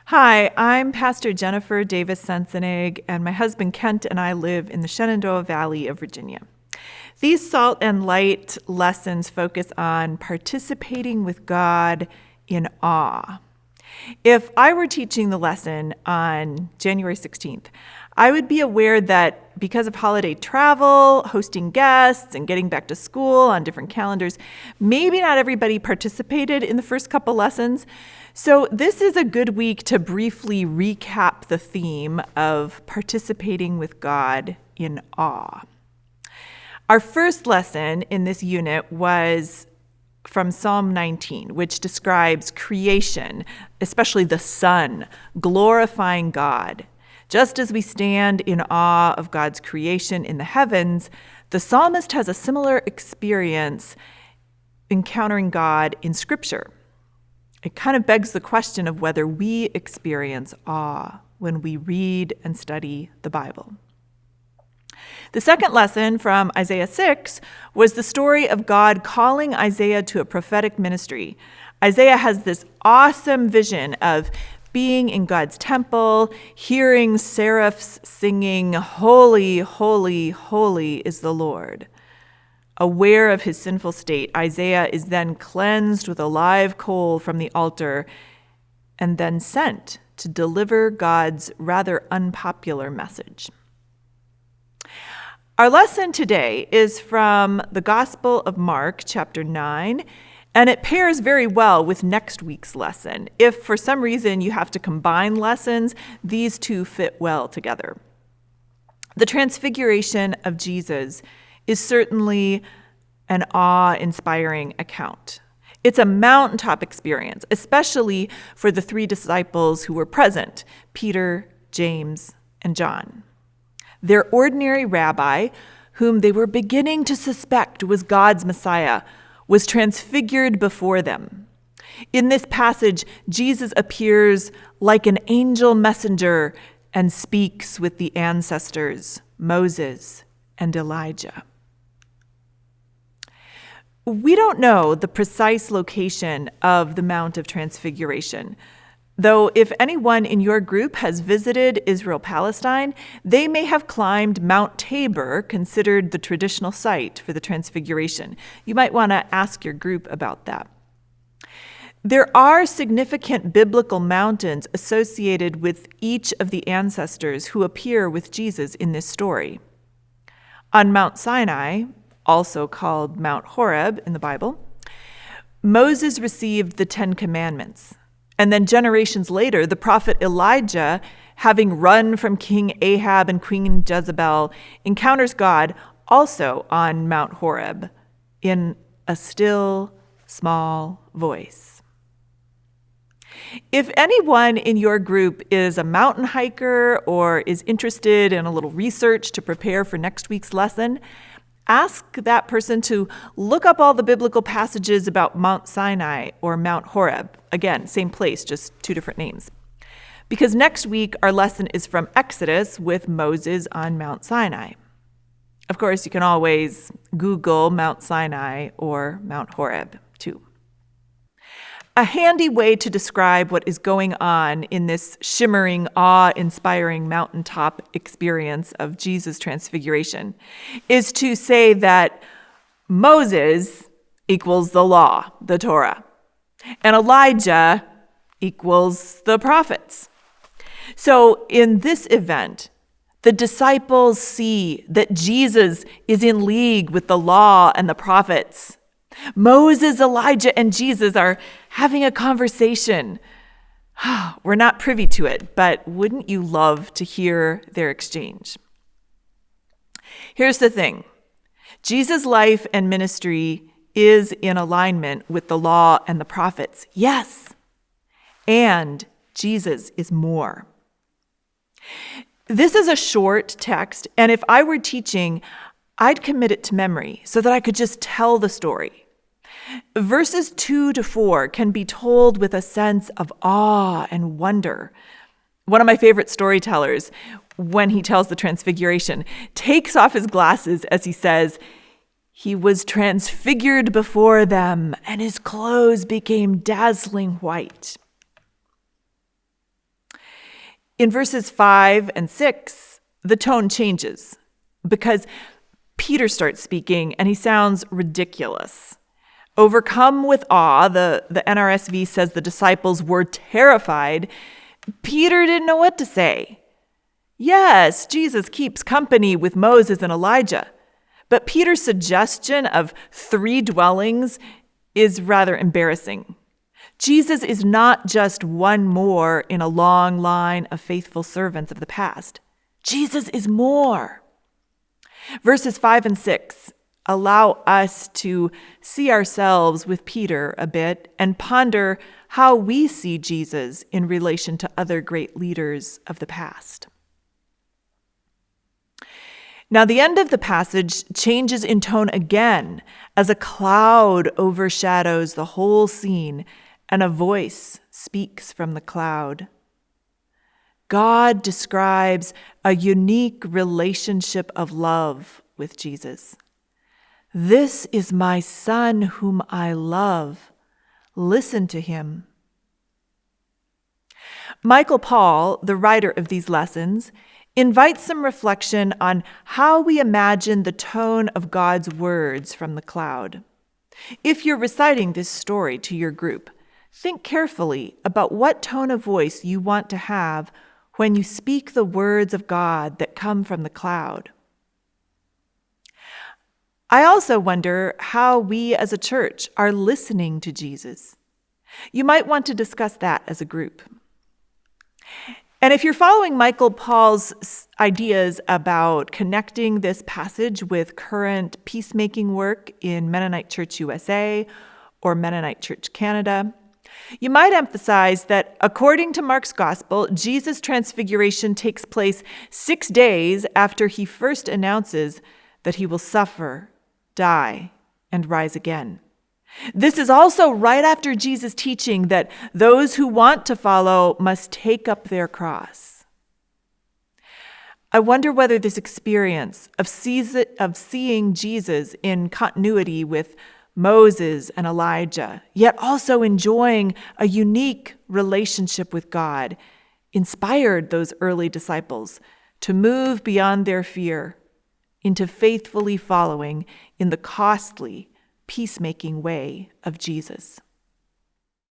Hi, I'm Pastor Jennifer Davis Sensenig, and my husband Kent and I live in the Shenandoah Valley of Virginia. These Salt and Light lessons focus on participating with God in awe. If I were teaching the lesson on January 16th, I would be aware that because of holiday travel, hosting guests, and getting back to school on different calendars, maybe not everybody participated in the first couple lessons. So this is a good week to briefly recap the theme of participating with God in awe. Our first lesson in this unit was from Psalm 19, which describes creation, especially the sun, glorifying God. Just as we stand in awe of God's creation in the heavens, the psalmist has a similar experience encountering God in Scripture. It kind of begs the question of whether we experience awe when we read and study the Bible. The second lesson from Isaiah 6 was the story of God calling Isaiah to a prophetic ministry. Isaiah has this awesome vision of being in God's temple, hearing seraphs singing, "Holy, holy, holy is the Lord." Aware of his sinful state, Isaiah is then cleansed with a live coal from the altar and then sent to deliver God's rather unpopular message. Our lesson today is from the Gospel of Mark, chapter 9, and it pairs very well with next week's lesson. If for some reason you have to combine lessons, these two fit well together. The transfiguration of Jesus is certainly an awe-inspiring account. It's a mountaintop experience, especially for the three disciples who were present, Peter, James, and John. Their ordinary rabbi, whom they were beginning to suspect was God's Messiah, was transfigured before them. In this passage, Jesus appears like an angel messenger and speaks with the ancestors, Moses and Elijah. We don't know the precise location of the Mount of Transfiguration, though if anyone in your group has visited Israel-Palestine, they may have climbed Mount Tabor, considered the traditional site for the Transfiguration. You might want to ask your group about that. There are significant biblical mountains associated with each of the ancestors who appear with Jesus in this story. On Mount Sinai, also called Mount Horeb in the Bible, Moses received the 10 Commandments. And then generations later, the prophet Elijah, having run from King Ahab and Queen Jezebel, encounters God also on Mount Horeb in a still, small voice. If anyone in your group is a mountain hiker or is interested in a little research to prepare for next week's lesson, ask that person to look up all the biblical passages about Mount Sinai or Mount Horeb. Again, same place, just two different names. Because next week, our lesson is from Exodus with Moses on Mount Sinai. Of course, you can always Google Mount Sinai or Mount Horeb, too. A handy way to describe what is going on in this shimmering, awe-inspiring mountaintop experience of Jesus' transfiguration is to say that Moses equals the law, the Torah, and Elijah equals the prophets. So in this event, the disciples see that Jesus is in league with the law and the prophets. Moses, Elijah, and Jesus are having a conversation. We're not privy to it, but wouldn't you love to hear their exchange? Here's the thing. Jesus' life and ministry is in alignment with the law and the prophets. Yes. And Jesus is more. This is a short text, and if I were teaching, I'd commit it to memory so that I could just tell the story. Verses 2-4 can be told with a sense of awe and wonder. One of my favorite storytellers, when he tells the Transfiguration, takes off his glasses as he says, "He was transfigured before them, and his clothes became dazzling white." In verses 5 and 6, the tone changes because Peter starts speaking and he sounds ridiculous. Overcome with awe, the NRSV says the disciples were terrified. Peter didn't know what to say. Yes, Jesus keeps company with Moses and Elijah, but Peter's suggestion of 3 dwellings is rather embarrassing. Jesus is not just one more in a long line of faithful servants of the past. Jesus is more. Verses 5 and 6 allow us to see ourselves with Peter a bit and ponder how we see Jesus in relation to other great leaders of the past. Now, the end of the passage changes in tone again as a cloud overshadows the whole scene and a voice speaks from the cloud. God describes a unique relationship of love with Jesus. This is my son whom I love. Listen to him. Michael Paul, the writer of these lessons, invites some reflection on how we imagine the tone of God's words from the cloud. If you're reciting this story to your group, think carefully about what tone of voice you want to have when you speak the words of God that come from the cloud. I also wonder how we as a church are listening to Jesus. You might want to discuss that as a group. And if you're following Michael Paul's ideas about connecting this passage with current peacemaking work in Mennonite Church USA or Mennonite Church Canada, you might emphasize that according to Mark's gospel, Jesus' transfiguration takes place 6 days after he first announces that he will suffer, die, and rise again. This is also right after Jesus' teaching that those who want to follow must take up their cross. I wonder whether this experience of seeing Jesus in continuity with Moses and Elijah, yet also enjoying a unique relationship with God, inspired those early disciples to move beyond their fear into faithfully following in the costly, peacemaking way of Jesus.